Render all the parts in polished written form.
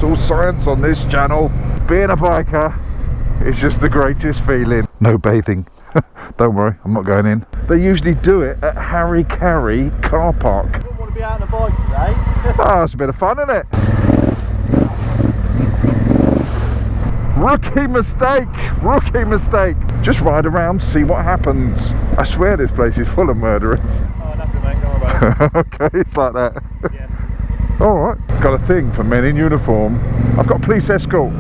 all science on this channel. Being a biker is just the greatest feeling. No bathing. Don't worry, I'm not going in. They usually do it at Harry Carey car park. I don't want to be out on a bike today. Oh, it's a bit of fun, isn't it? Rookie mistake, rookie mistake. Just ride around, see what happens. I swear this place is full of murderers. Oh, nothing, mate, don't worry about it. Okay, it's like that. Yeah. Alright, got a thing for men in uniform. I've got police escort.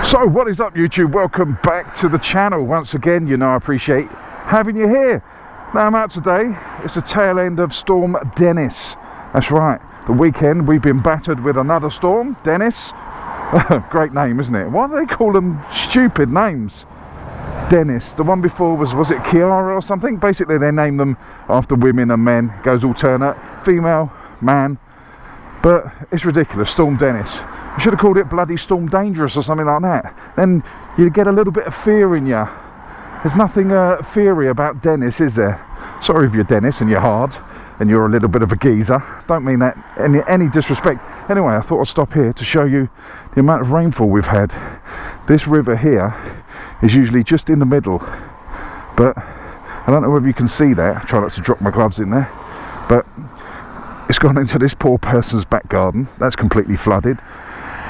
So what is up, YouTube? Welcome back to the channel once again. You know I appreciate having you here. Now I'm out today. It's the tail end of Storm Dennis. That's right, the weekend we've been battered with another storm, Dennis. Great name, isn't it? Why do they call them stupid names? Dennis. The one before was it Kiara or something? Basically they name them after women and men. It goes alternate, female, man. But it's ridiculous, Storm Dennis. I should have called it bloody Storm Dangerous or something like that. Then you'd get a little bit of fear in you. There's nothing fiery about Dennis, is there? Sorry if you're Dennis and you're hard and you're a little bit of a geezer. Don't mean that any disrespect. Anyway, I thought I'd stop here to show you the amount of rainfall we've had. This river here is usually just in the middle, but I don't know whether you can see that. I try not to drop my gloves in there, but it's gone into this poor person's back garden. That's completely flooded.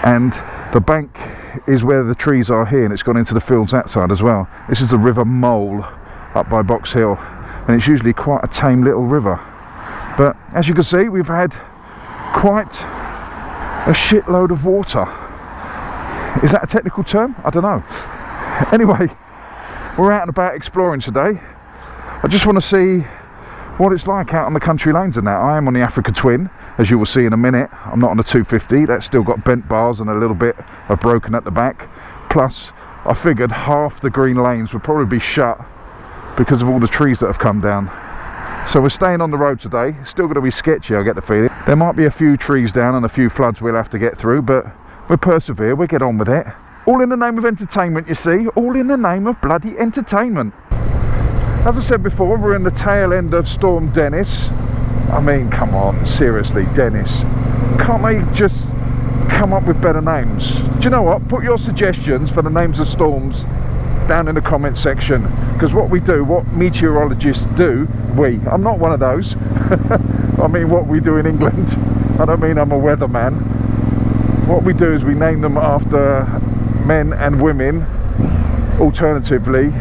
And the bank is where the trees are here, and it's gone into the fields that side as well. This is the River Mole up by Box Hill, and it's usually quite a tame little river. But as you can see, we've had quite a shitload of water. Is that a technical term? I don't know. Anyway, we're out and about exploring today. I just want to see what it's like out on the country lanes and that. I am on the Africa Twin, as you will see in a minute. I'm not on the 250. That's still got bent bars and a little bit of broken at the back. Plus, I figured half the green lanes would probably be shut because of all the trees that have come down. So we're staying on the road today. It's still going to be sketchy, I get the feeling. There might be a few trees down and a few floods we'll have to get through, but we'll persevere, we'll get on with it. All in the name of entertainment, you see. All in the name of bloody entertainment. As I said before, we're in the tail end of Storm Dennis. I mean, come on, seriously, Dennis. Can't they just come up with better names? Do you know what? Put your suggestions for the names of storms down in the comment section. Because what we do, what meteorologists do, I'm not one of those. I mean, what we do in England. I don't mean I'm a weatherman. What we do is we name them after men and women, alternatively,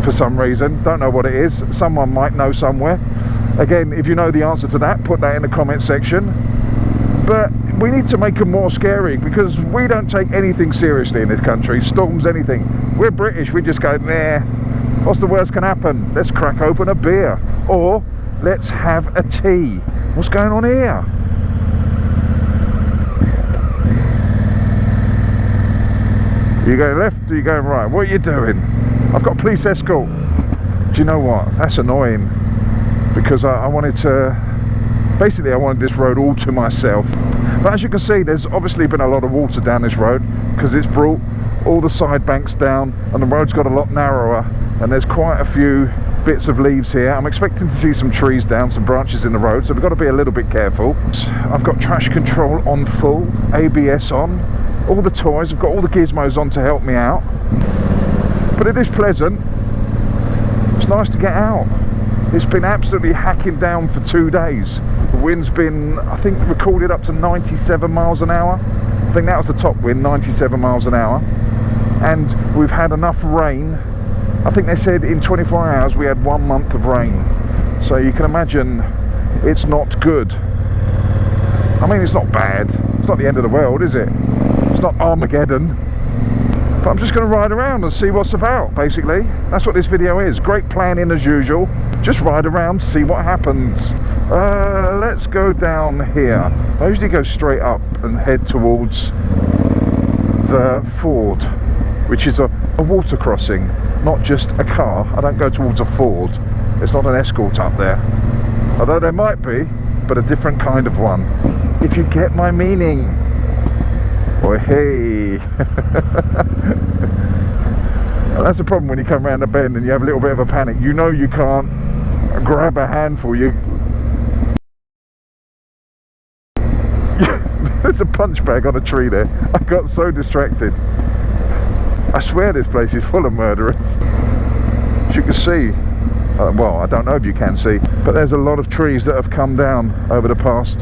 for some reason. Don't know what it is. Someone might know somewhere. Again, if you know the answer to that, put that in the comment section. But we need to make them more scary, because we don't take anything seriously in this country. Storms, anything. We're British, we just go, nah, what's the worst can happen? Let's crack open a beer, or let's have a tea. What's going on here? Are you going left or are you going right? What are you doing? I've got police escort. Do you know what? That's annoying, because I wanted to, basically I wanted this road all to myself. But as you can see, there's obviously been a lot of water down this road, because it's brought all the side banks down and the road's got a lot narrower, and there's quite a few bits of leaves here. I'm expecting to see some trees down, some branches in the road, so we've got to be a little bit careful. I've got trash control on full, ABS on, all the toys, I've got all the gizmos on to help me out. But it is pleasant. It's nice to get out. It's been absolutely hacking down for 2 days. The wind's been, I think, recorded up to 97 miles an hour. I think that was the top wind, 97 miles an hour. And we've had enough rain. I think they said in 24 hours we had 1 month of rain. So you can imagine it's not good. I mean, it's not bad. It's not the end of the world, is it? It's not Armageddon. But I'm just going to ride around and see what's about, basically. That's what this video is. Great planning as usual. Just ride around, see what happens. Let's go down here. I usually go straight up and head towards the ford, which is a water crossing, not just a car. I don't go towards a ford. There's not an escort up there. Although there might be, but a different kind of one. If you get my meaning. Oh, hey. That's the problem when you come around the bend and you have a little bit of a panic. You know you can't grab a handful. There's a punch bag on a tree there. I got so distracted. I swear this place is full of murderers. As you can see, well, I don't know if you can see, but there's a lot of trees that have come down over the past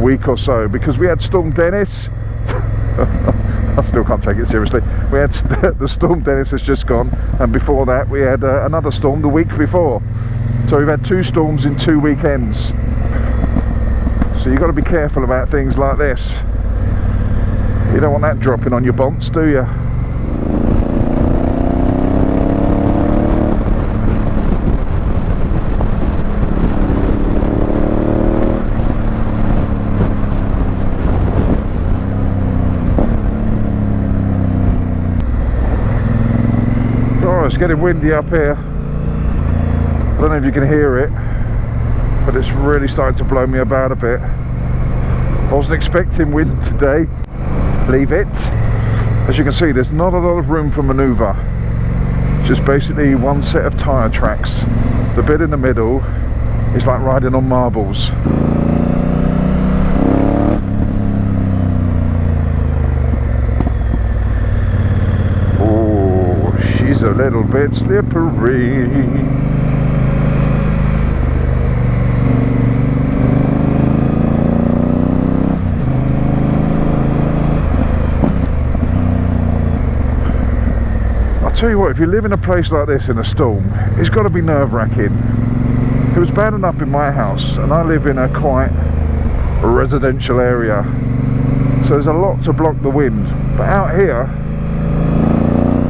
week or so because we had Storm Dennis. I still can't take it seriously. We had the Storm Dennis has just gone, and before that we had another storm the week before. So we've had 2 storms in 2 weekends. So you've got to be careful about things like this. You don't want that dropping on your bonds, do you? Oh, it's getting windy up here. I don't know if you can hear it, but it's really starting to blow me about a bit. I wasn't expecting wind today, leave it. As you can see, there's not a lot of room for manoeuvre. Just basically one set of tyre tracks. The bit in the middle is like riding on marbles. Oh, she's a little bit slippery. Tell you what, if you live in a place like this in a storm, it's got to be nerve-wracking. It was bad enough in my house, and I live in a quite residential area, so there's a lot to block the wind. But out here,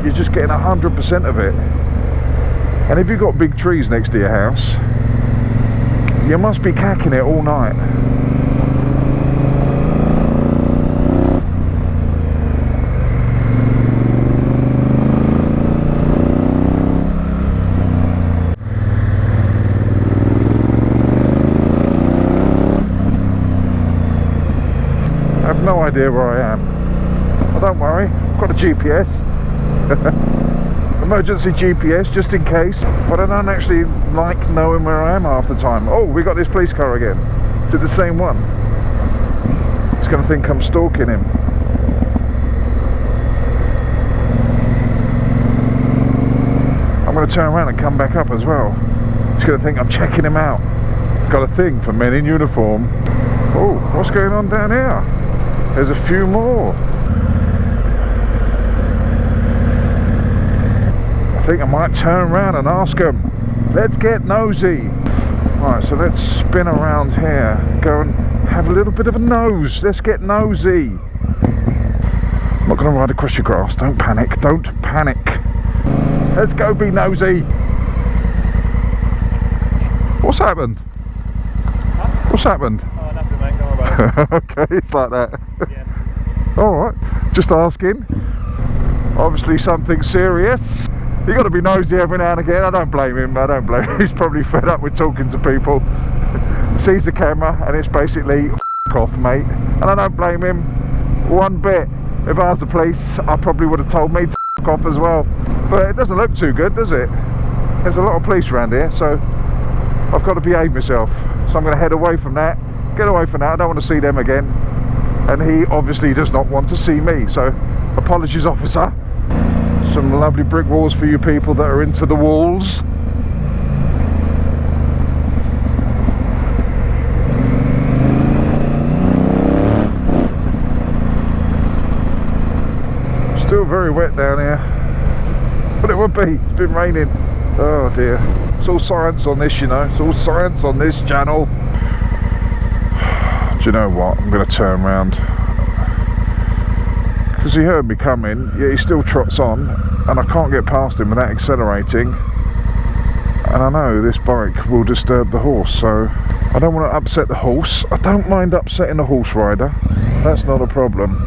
you're just getting 100% of it. And if you've got big trees next to your house, you must be cacking it all night. No idea where I am. Well, don't worry, I've got a GPS. Emergency GPS just in case, but I don't actually like knowing where I am half the time. Oh, we got this police car again. Is it the same one? He's going to think I'm stalking him. I'm going to turn around and come back up as well. He's going to think I'm checking him out. He's got a thing for men in uniform. Oh, what's going on down here? There's a few more. I think I might turn around and ask them. Let's get nosy. Right, so let's spin around here. Go and have a little bit of a nose. Let's get nosy. I'm not going to ride across your grass. Don't panic. Don't panic. Let's go be nosy. What's happened? Huh? What's happened? Oh, nothing, mate. Don't worry about it. Okay, it's like that. Yeah. Alright, just asking. Obviously something serious. You got to be nosy every now and again. I don't blame him. I don't blame him. He's probably fed up with talking to people. Sees the camera and it's basically F off, mate. And I don't blame him one bit. If I was the police, I probably would have told me to F off as well. But it doesn't look too good, does it? There's a lot of police around here, so I've got to behave myself. So I'm going to head away from that. Get away from that. I don't want to see them again. And he obviously does not want to see me, so apologies, officer. Some lovely brick walls for you people that are into the walls. Still very wet down here, but it would be. It's been raining. Oh dear. It's all science on this, you know. It's all science on this channel. Do you know what? I'm going to turn around. Because he heard me coming, yet he still trots on, and I can't get past him without accelerating. And I know this bike will disturb the horse, so I don't want to upset the horse. I don't mind upsetting the horse rider. That's not a problem.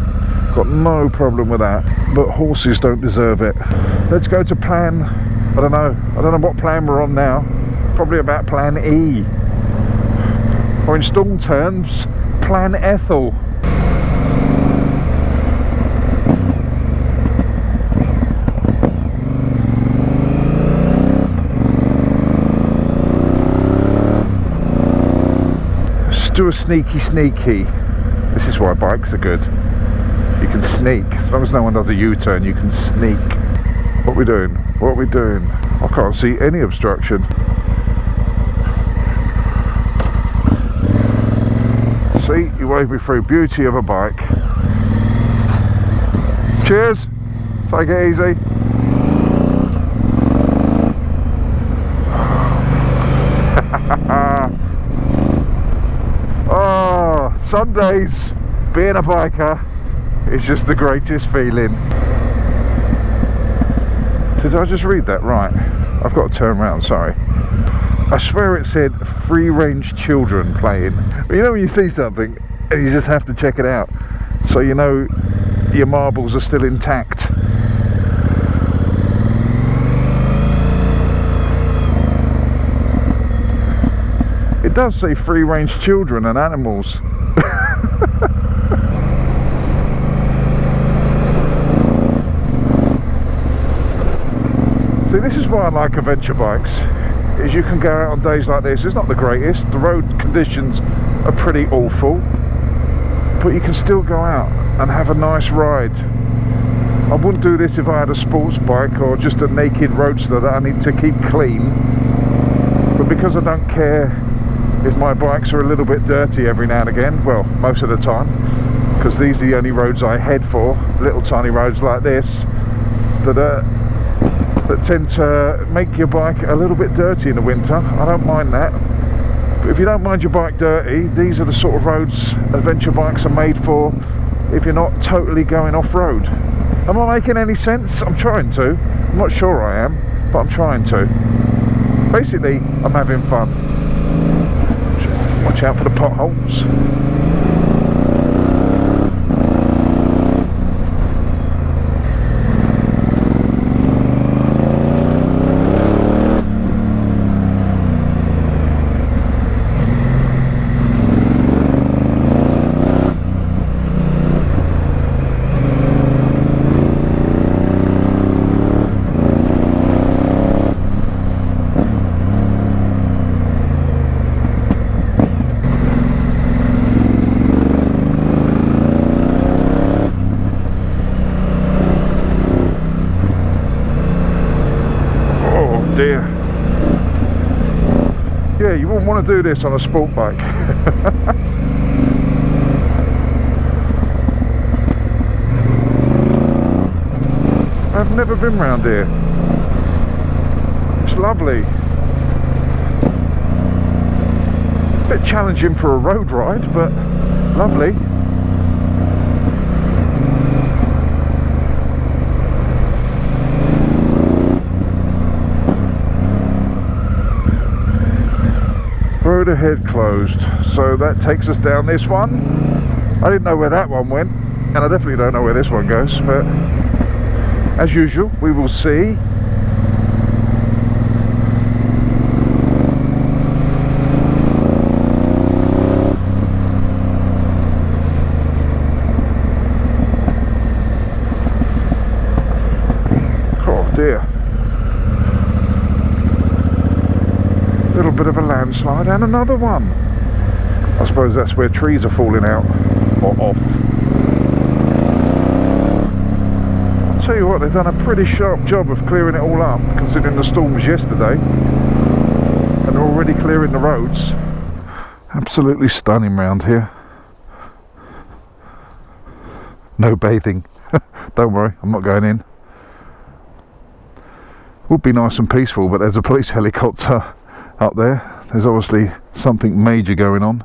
Got no problem with that. But horses don't deserve it. Let's go to plan, I don't know what plan we're on now. Probably about plan E. Or in storm terms, plan Ethel. do a sneaky. This is why bikes are good. You can sneak. As long as no one does a U-turn, you can sneak. What are we doing? What are we doing? I can't see any obstruction. See, you wave me through. Beauty of a bike. Cheers. Take it easy. Oh, some days being a biker is just the greatest feeling. Did I just read that right? I've got to turn around, sorry. I swear it said free range children playing. But you know when you see something and you just have to check it out, so you know your marbles are still intact. It does say free range children and animals. See, this is why I like adventure bikes, is you can go out on days like this. It's not the greatest, the road conditions are pretty awful, but you can still go out and have a nice ride. I wouldn't do this if I had a sports bike or just a naked roadster that I need to keep clean, but because I don't care if my bikes are a little bit dirty every now and again, well, most of the time, because these are the only roads I head for, little tiny roads like this that tend to make your bike a little bit dirty in the winter. I don't mind that, but if you don't mind your bike dirty, these are the sort of roads adventure bikes are made for if you're not totally going off-road. Am I making any sense? I'm trying to. I'm not sure I am, but I'm trying to. Basically, I'm having fun. Watch out for the potholes. Dear. Yeah, you wouldn't want to do this on a sport bike. I've never been round here. It's lovely. A bit challenging for a road ride, but lovely. Road ahead closed, so that takes us down this one. I didn't know where that one went, and I definitely don't know where this one goes, but as usual we will see. Oh dear. Little bit of a landslide and another one. I suppose that's where trees are falling out or off. I'll tell you what, they've done a pretty sharp job of clearing it all up, considering the storm was yesterday, and they're already clearing the roads. Absolutely stunning round here. No bathing. Don't worry, I'm not going in. Would be nice and peaceful, but there's a police helicopter up there. There's obviously something major going on,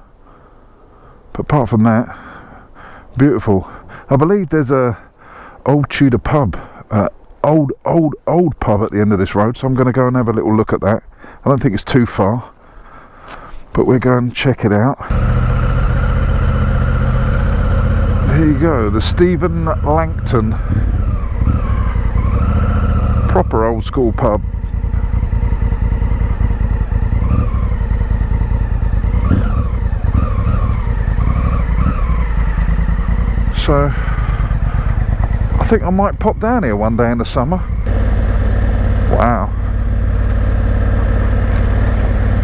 but apart from that, beautiful. I believe there's a old Tudor pub, old pub at the end of this road, so I'm going to go and have a little look at that. I don't think it's too far, but we're going to check it out. Here you go, the Stephen Langton, proper old school pub. So I think I might pop down here one day in the summer. Wow,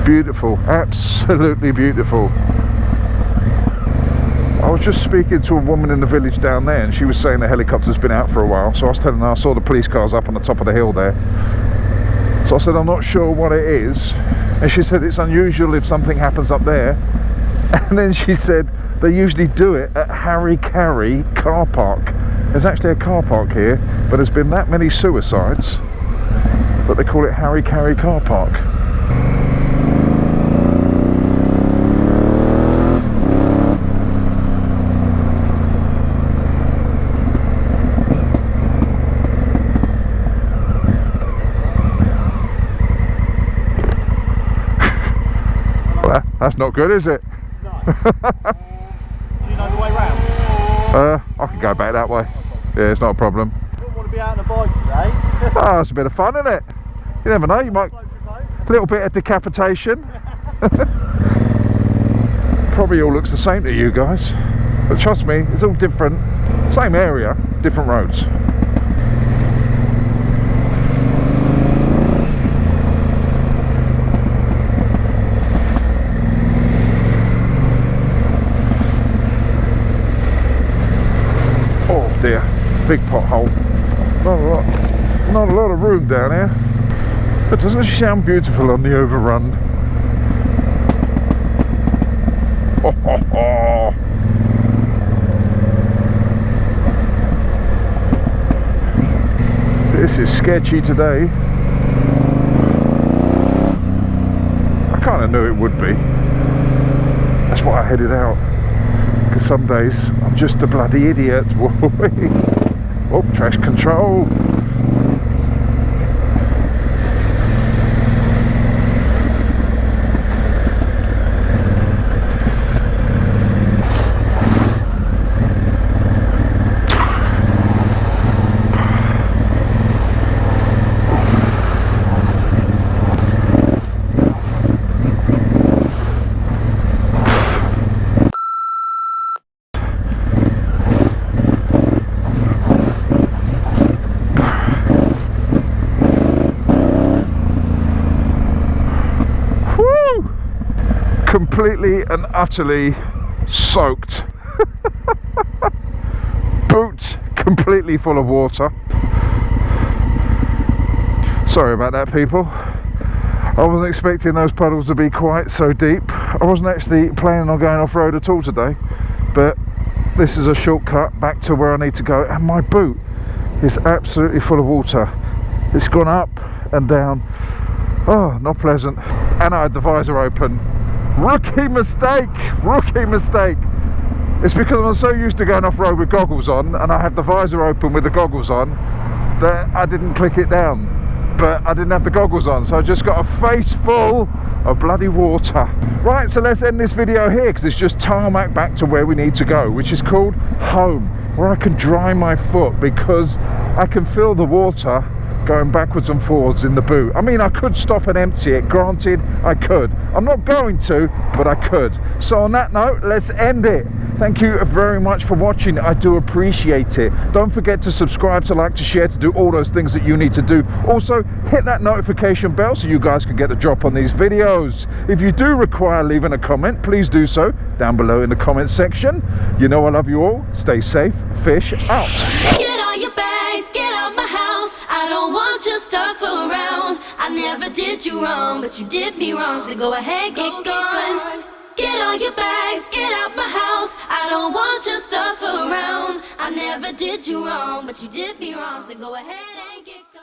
beautiful, absolutely beautiful. was just speaking to a woman in the village down there, and she was saying the helicopter's been out for a while. So I was telling her I saw the police cars up on the top of the hill there. So I said, I'm not sure what it is. And she said it's unusual if something happens up there. And then she said they usually do it at Harry Carey car park. There's actually a car park here, but there's been that many suicides that they call it Harry Carey car park. Well, that's not good, is it? No. Do you know the way round? I can go back that way. Yeah, it's not a problem. You wouldn't want to be out on a bike today. Oh, it's a bit of fun, isn't it? You never know, you might... A little bit of decapitation. Probably all looks the same to you guys. But trust me, it's all different. Same area, different roads. Oh dear, big pothole. Not a lot of room down here. But doesn't it sound beautiful on the overrun? Oh, ho, ho. This is sketchy today. I kind of knew it would be. That's why I headed out. Because some days I'm just a bloody idiot. Oh, trash control. Completely and utterly soaked. Boot completely full of water. Sorry about that, people. I wasn't expecting those puddles to be quite so deep. I wasn't actually planning on going off-road at all today, but this is a shortcut back to where I need to go, and my boot is absolutely full of water. It's gone up and down. Oh, not pleasant. And I had the visor open. Rookie mistake! Rookie mistake! It's because I'm so used to going off-road with goggles on, and I have the visor open with the goggles on, that I didn't click it down. But I didn't have the goggles on, so I just got a face full of bloody water. Right, so let's end this video here, because it's just tarmac back to where we need to go, which is called home, where I can dry my foot, because I can feel the water going backwards and forwards in the boot. I mean, I could stop and empty it, granted I could. I'm not going to, but I could. So on that note, let's end it. Thank you very much for watching. I do appreciate it. Don't forget to subscribe, to like, to share, to do all those things that you need to do. Also, hit that notification bell so you guys can get a drop on these videos. If you do require leaving a comment, please do so down below in the comment section. You know I love you all. Stay safe. Fish out. Get all your bags, get out my house. I don't want your stuff around. I never did you wrong, but you did me wrong. So go ahead, get gone. Get all your bags, get out my house. I don't want your stuff around. I never did you wrong, but you did me wrong. So go ahead and get gone.